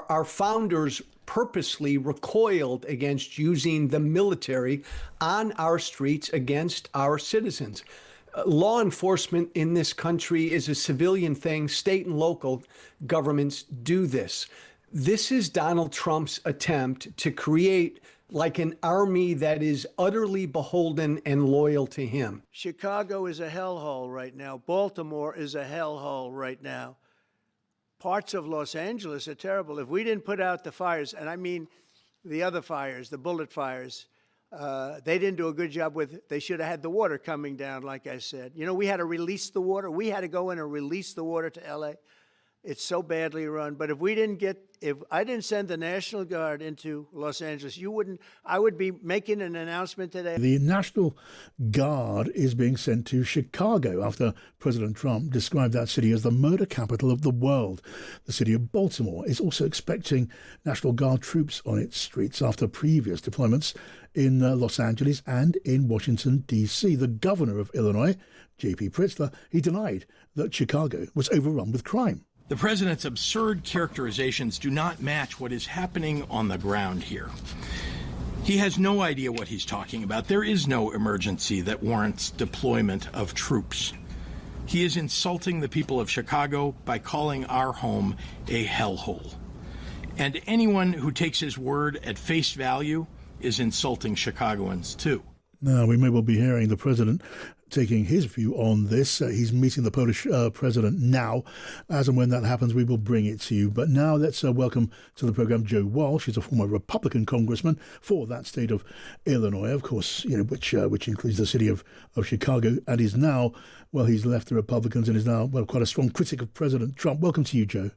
Our founders purposely recoiled against using the military on our streets against our citizens. Law enforcement in this country is a civilian thing. State and local governments do this. This is Donald Trump's attempt to create like an army that is utterly beholden and loyal to him. Chicago is a hellhole right now. Baltimore is a hellhole right now. Parts of Los Angeles are terrible. If we didn't put out the fires, and I mean the other fires, the bullet fires, they didn't do a good job with, they should have had the water coming down, like I said. You know, we had to release the water. We had to go in and release the water to LA. It's so badly run. But if I didn't send the National Guard into Los Angeles, I would be making an announcement today. The National Guard is being sent to Chicago after President Trump described that city as the murder capital of the world. The city of Baltimore is also expecting National Guard troops on its streets after previous deployments in Los Angeles and in Washington, D.C. The governor of Illinois, J.P. Pritzker, he denied that Chicago was overrun with crime. The president's absurd characterizations do not match what is happening on the ground here. He has no idea what he's talking about. There is no emergency that warrants deployment of troops. He is insulting the people of Chicago by calling our home a hellhole. And anyone who takes his word at face value is insulting Chicagoans, too. Now, we may well be hearing the president taking his view on this. He's meeting the Polish president now. As and when that happens, we will bring it to you. But now let's welcome to the program Joe Walsh. He's a former Republican congressman for that state of Illinois, of course, you know, which includes the city of Chicago, and is now, well, he's left the Republicans and is now, well, quite a strong critic of President Trump. Welcome to you, Joe.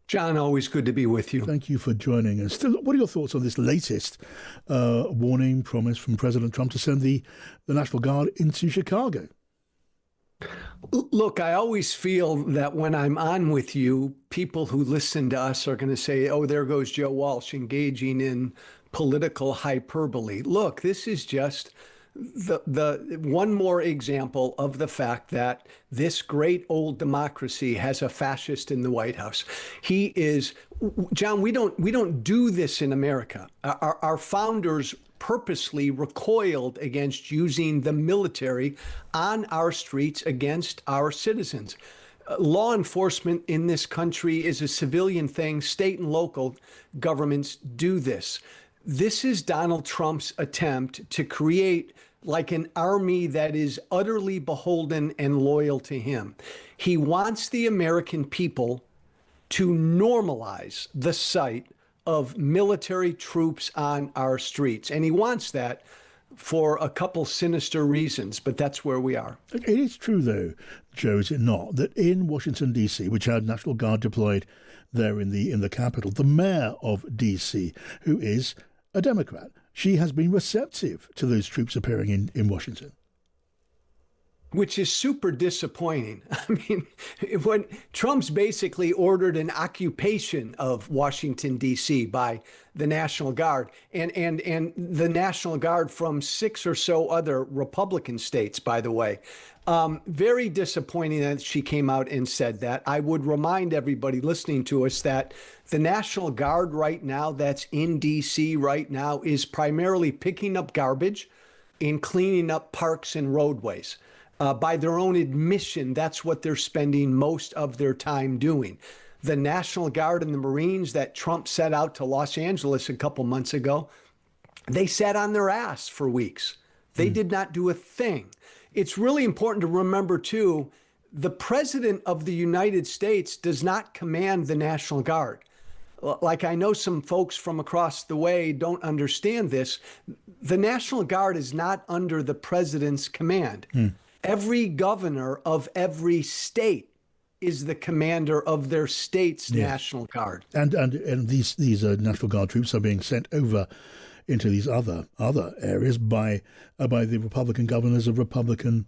John, always good to be with you. Thank you for joining us. Still, what are your thoughts on this latest warning promise from President Trump to send the National Guard into Chicago? Look, I always feel that when I'm on with you, people who listen to us are going to say, oh, there goes Joe Walsh engaging in political hyperbole. Look, this is just the one more example of the fact that this great old democracy has a fascist in the White House. He is, John, we don't do this in America. Our founders purposely recoiled against using the military on our streets against our citizens. Law enforcement in this country is a civilian thing. State and local governments do this. This is Donald Trump's attempt to create like an army that is utterly beholden and loyal to him. He wants the American people to normalize the sight of military troops on our streets. And he wants that for a couple sinister reasons, but that's where we are. It is true, though, Joe, is it not, that in Washington, D.C., which had National Guard deployed there in the capital, the mayor of D.C., who is a Democrat, she has been receptive to those troops appearing in Washington. Which is super disappointing. I mean, when Trump's basically ordered an occupation of Washington, D.C. by the National Guard and the National Guard from 6 or so other Republican states, by the way. Very disappointing that she came out and said that. I would remind everybody listening to us that the National Guard right now that's in D.C. right now is primarily picking up garbage and cleaning up parks and roadways. By their own admission, that's what they're spending most of their time doing. The National Guard and the Marines that Trump set out to Los Angeles a couple months ago, they sat on their ass for weeks. They did not do a thing. It's really important to remember, too, the President of the United States does not command the National Guard. Like, I know some folks from across the way don't understand this. The National Guard is not under the president's command. Every governor of every state is the commander of their state's National Guard. And these National Guard troops are being sent over into these other areas by the Republican governors of Republican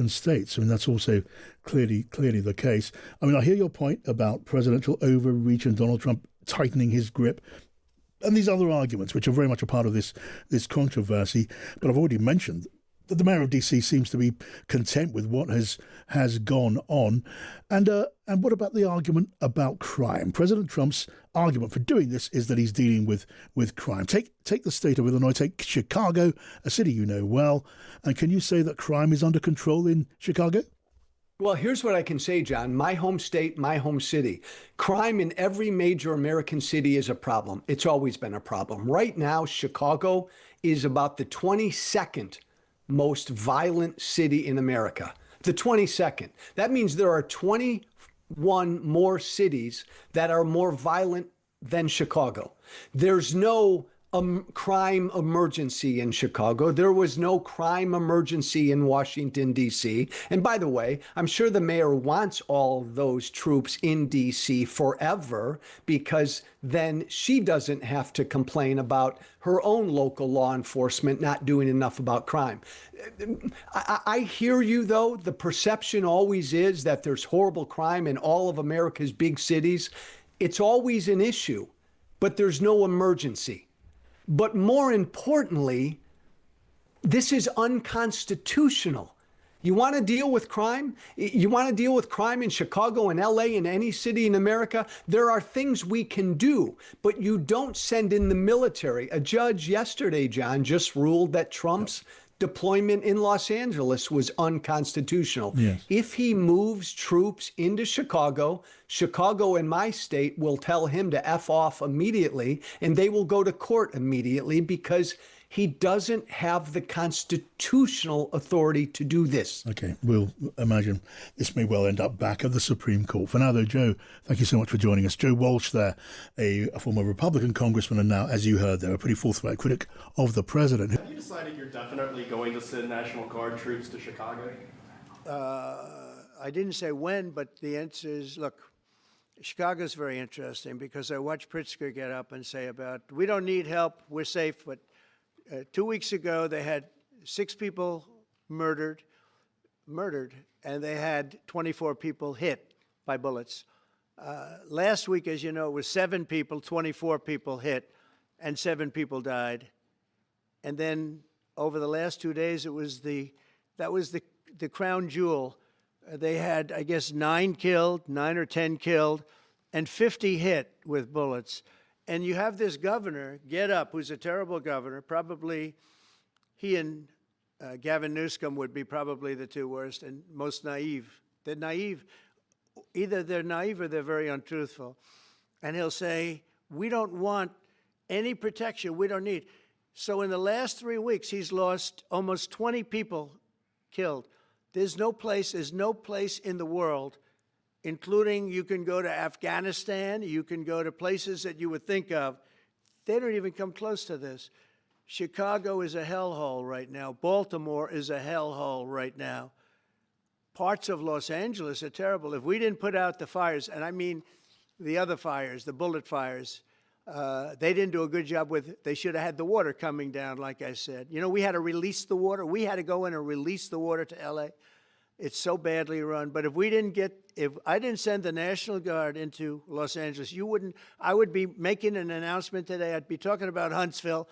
states. I mean, that's also clearly the case. I mean, I hear your point about presidential overreach and Donald Trump tightening his grip and these other arguments, which are very much a part of this controversy. But I've already mentioned The mayor of DC seems to be content with what has gone on. And what about the argument about crime? President Trump's argument for doing this is that he's dealing with crime. Take the state of Illinois, take Chicago, a city you know well. And can you say that crime is under control in Chicago? Well, here's what I can say, John. My home state, my home city. Crime in every major American city is a problem. It's always been a problem. Right now, Chicago is about the 22nd most violent city in America. The 22nd. That means there are 21 more cities that are more violent than Chicago. There's no crime emergency in Chicago. There was no crime emergency in Washington, D.C. And by the way, I'm sure the mayor wants all those troops in D.C. forever, because then she doesn't have to complain about her own local law enforcement not doing enough about crime. I hear you, though. The perception always is that there's horrible crime in all of America's big cities. It's always an issue, but there's no emergency. But more importantly, this is unconstitutional. You want to deal with crime? You want to deal with crime in Chicago and LA and any city in America? There are things we can do, but you don't send in the military. A judge yesterday, John, just ruled that Trump's deployment in Los Angeles was unconstitutional. Yes. If he moves troops into Chicago, Chicago in my state will tell him to F off immediately, and they will go to court immediately because he doesn't have the constitutional authority to do this. Okay, we'll imagine this may well end up back at the Supreme Court. For now, though, Joe, thank you so much for joining us. Joe Walsh there, a former Republican congressman, and now, as you heard there, a pretty forthright critic of the president. Have you decided you're definitely going to send National Guard troops to Chicago? I didn't say when, but the answer is, look, Chicago's very interesting because I watched Pritzker get up and say about, we don't need help, we're safe, but 2 weeks ago, they had 6 people murdered, and they had 24 people hit by bullets. Last week, as you know, it was 7 people, 24 people hit, and 7 people died. And then over the last 2 days, that was the crown jewel. They had, I guess, 9 or 10 killed, and 50 hit with bullets. And you have this governor get up, who's a terrible governor. Probably he and Gavin Newsom would be probably the 2 worst and most naive. They're naive. Either they're naive or they're very untruthful. And he'll say, we don't want any protection. We don't need. So in the last 3 weeks, he's lost almost 20 people killed. There's no place in the world, including you can go to Afghanistan, you can go to places that you would think of. They don't even come close to this. Chicago is a hellhole right now. Baltimore is a hellhole right now. Parts of Los Angeles are terrible. If we didn't put out the fires, and I mean the other fires, the bullet fires, they didn't do a good job with, they should have had the water coming down, like I said. You know, we had to release the water. We had to go in and release the water to LA. It's so badly run. But if I didn't send the National Guard into Los Angeles, I would be making an announcement today. I'd be talking about Huntsville,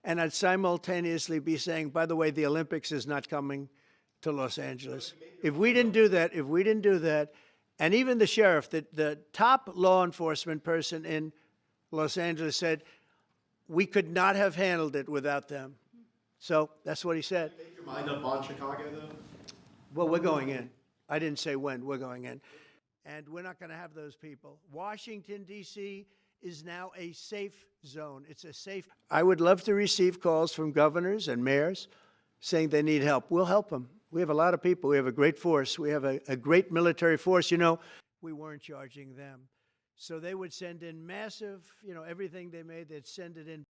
and I'd simultaneously be saying, by the way, the Olympics is not coming to Los Angeles. If we didn't do that, and even the sheriff, the top law enforcement person in Los Angeles said, we could not have handled it without them. So that's what he said. Make your mind up on Chicago, though? Well, we're going in. I didn't say when. We're going in. And we're not going to have those people. Washington, D.C. is now a safe zone. It's a safe. I would love to receive calls from governors and mayors saying they need help. We'll help them. We have a lot of people. We have a great force. We have a great military force. You know, we weren't charging them. So they would send in massive, everything they made, they'd send it in.